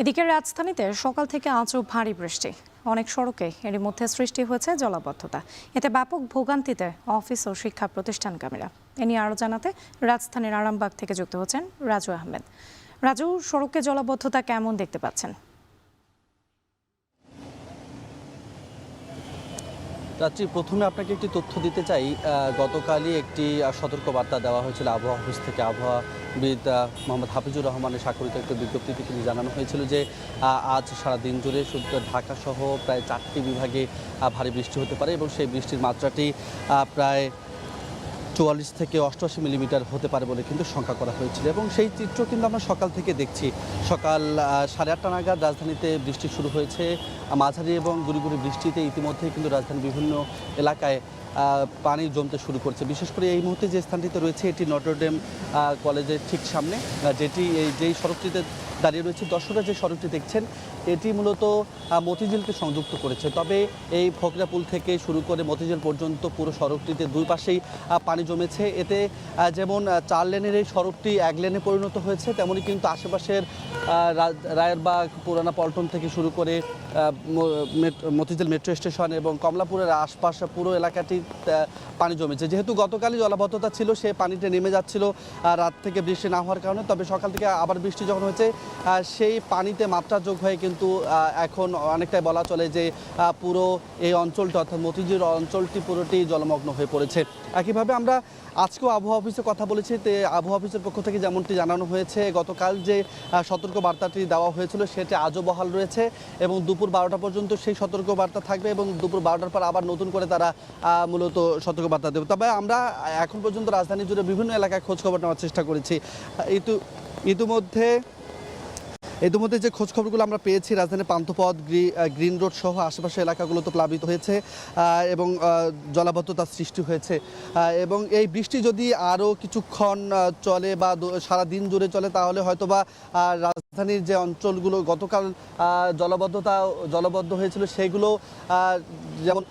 এদিকে রাজধানীতে সকাল থেকে আজও ভারী বৃষ্টি, অনেক সড়কে এরই মধ্যে সৃষ্টি হয়েছে জলাবদ্ধতা। এতে ব্যাপক ভোগান্তিতে অফিস ও শিক্ষা প্রতিষ্ঠানগামীরা। এ নিয়ে আরও জানাতে রাজধানীর আরামবাগ থেকে যুক্ত হচ্ছেন রাজু আহমেদ। রাজু, সড়কে জলাবদ্ধতা কেমন দেখতে পাচ্ছেন? রাত্রি, প্রথমে আপনাকে একটি তথ্য দিতে চাই। গতকালই একটি সতর্কবার্তা দেওয়া হয়েছিল আবহাওয়া অফিস থেকে। আবহাওয়াবিদ মোহাম্মদ হাফিজুর রহমানের স্বাক্ষরিত একটা বিজ্ঞপ্তিতে কিন্তু জানানো হয়েছিল যে আজ সারাদিন জুড়ে শুধু ঢাকা সহ প্রায় 4টি বিভাগে ভারী বৃষ্টি হতে পারে এবং সেই বৃষ্টির মাত্রাটি প্রায় 44 থেকে 88 মিলিমিটার হতে পারে বলে কিন্তু শঙ্কা করা হয়েছিল এবং সেই চিত্র কিন্তু আমরা সকাল থেকে দেখছি। সকাল 8:30 নাগাদ রাজধানীতে বৃষ্টি শুরু হয়েছে। মাঝারি এবং গুঁড়ি গুঁড়ি বৃষ্টিতে ইতিমধ্যেই কিন্তু রাজধানীর বিভিন্ন এলাকায় পানি জমতে শুরু করছে। বিশেষ করে এই মুহূর্তে যে স্থানটিতে রয়েছে এটি নটরডেম কলেজের ঠিক সামনে, যেই সড়কটিতে দাঁড়িয়ে রয়েছে। দর্শকরা যে সড়কটি দেখছেন এটি মূলত মতিঝিলকে সংযুক্ত করেছে। তবে এই ফকরাপুল থেকে শুরু করে মতিঝিল পর্যন্ত পুরো সড়কটিতে দুই পাশেই পানি জমেছে। এতে যেমন 4 লেনের এই সড়কটি 1 লেনে পরিণত হয়েছে, তেমনই কিন্তু আশেপাশের রায়েরবাগ, পুরানা পল্টন থেকে শুরু করে মতিঝিল মেট্রো স্টেশন এবং কমলাপুরের আশপাশ পুরো এলাকাটি পানি জমেছে। যেহেতু গতকালই জলাবদ্ধতা ছিল, সে পানিটা নেমে যাচ্ছিল রাত থেকে বৃষ্টি না হওয়ার কারণে। তবে সকাল থেকে আবার বৃষ্টি যখন হয়েছে সেই পানিতে মাত্রা যোগ হয়ে কিন্তু এখন অনেকটাই বলা চলে যে পুরো এই অঞ্চলটি অর্থাৎ মতিঝিল অঞ্চলটি পুরোটি জলমগ্ন হয়ে পড়েছে। একইভাবে আমরা আজকেও আবহাওয়া অফিসে কথা বলেছি। আবহাওয়া অফিসের পক্ষ থেকে যেমনটি জানানো হয়েছে, গতকাল যে সতর্ক বার্তাটি দেওয়া হয়েছিল সেটি আজও বহাল রয়েছে এবং দুপুর 12টা পর্যন্ত সেই সতর্ক বার্তা থাকবে এবং দুপুর 12টার পর আবার নতুন করে তারা মূলত সতর্ক বার্তা দেবে। তবে আমরা এখন পর্যন্ত রাজধানী জুড়ে বিভিন্ন এলাকায় খোঁজখবর নেওয়ার চেষ্টা করেছি। ইতিমধ্যে যে খোঁজখবরগুলো আমরা পেয়েছি, রাজধানীর পান্থপথ, গ্রিন রোড সহ আশেপাশের এলাকাগুলো তো প্লাবিত হয়েছে এবং জলাবদ্ধতার সৃষ্টি হয়েছে। এবং এই বৃষ্টি যদি আরও কিছুক্ষণ চলে বা সারা দিন জুড়ে চলে তাহলে হয়তোবা রাজধানীর যে অঞ্চলগুলো গতকাল জলবদ্ধ হয়েছিল সেগুলো যেমন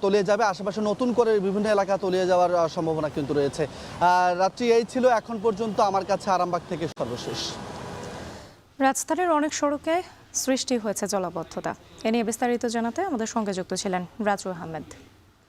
তলিয়ে যাবে, আশেপাশে নতুন করে বিভিন্ন এলাকা তলিয়ে যাওয়ার সম্ভাবনা কিন্তু রয়েছে। রাত্রি এই ছিল এখন পর্যন্ত আমার কাছে আরামবাগ থেকে সর্বশেষ। রাজধানীর অনেক সড়কে সৃষ্টি হয়েছে জলাবদ্ধতা। এ নিয়ে বিস্তারিত জানাতে আমাদের সঙ্গে যুক্ত ছিলেন রাজু আহমেদ।